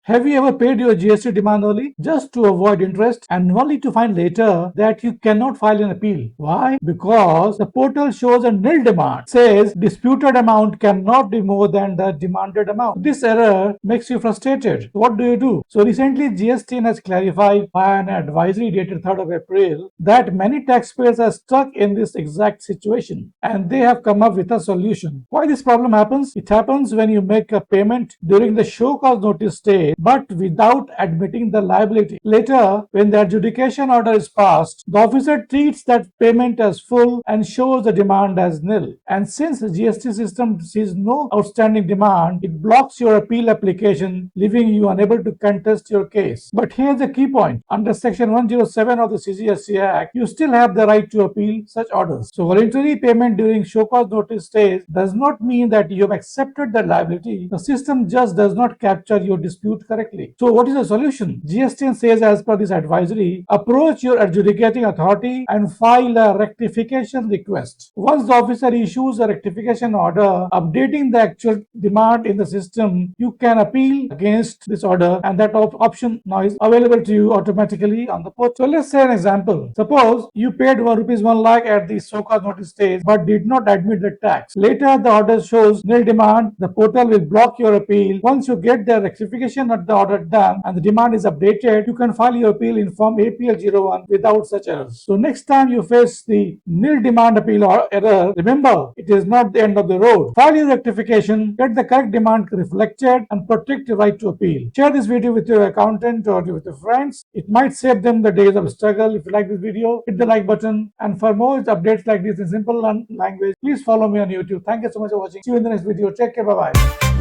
Have you ever paid your GST demand early just to avoid interest and only to find later that you cannot file an appeal? Why? Because the portal shows a nil demand, says disputed amount cannot be more than the demanded amount. This error makes you frustrated. What do? So recently GSTN has clarified by an advisory dated 3rd of April that many taxpayers are stuck in this exact situation and they have come up with a solution. Why this problem happens? It happens when you make a payment during the show cause notice stage but without admitting the liability. Later, when the adjudication order is passed, the officer treats that payment as full and shows the demand as nil. And since the GST system sees no outstanding demand, it blocks your appeal application, leaving you unable to contest your case. But here's the key point. Under Section 107 of the CGST Act, you still have the right to appeal such orders. So voluntary payment during show cause notice stage does not mean that you have accepted the liability. The system just does not capture your dispute correctly. So what is the solution? GSTN says, as per this advisory, approach your adjudicating authority and file a rectification request. Once the officer issues a rectification order updating the actual demand in the system, you can appeal against this order, and that option now is available to you automatically on the portal. So let's say an example. Suppose you paid rupees 1 lakh at the so-called notice stage but did not admit the tax. Later the order shows nil demand. The portal will block your appeal. Once you get the rectification of the order done and the demand is updated, you can file your appeal in form APL01 without such errors. So next time you face the nil demand appeal or error, remember it is not the end of the road. File your rectification, get the correct demand reflected, and protect your right to appeal. Share this video with your accountant or with your friends. It might save them the days of struggle. If you like this video, hit the like button, and for more updates like this in simple language, please follow me on YouTube. Thank you so much for watching. See you in the next video. Take care. Bye bye.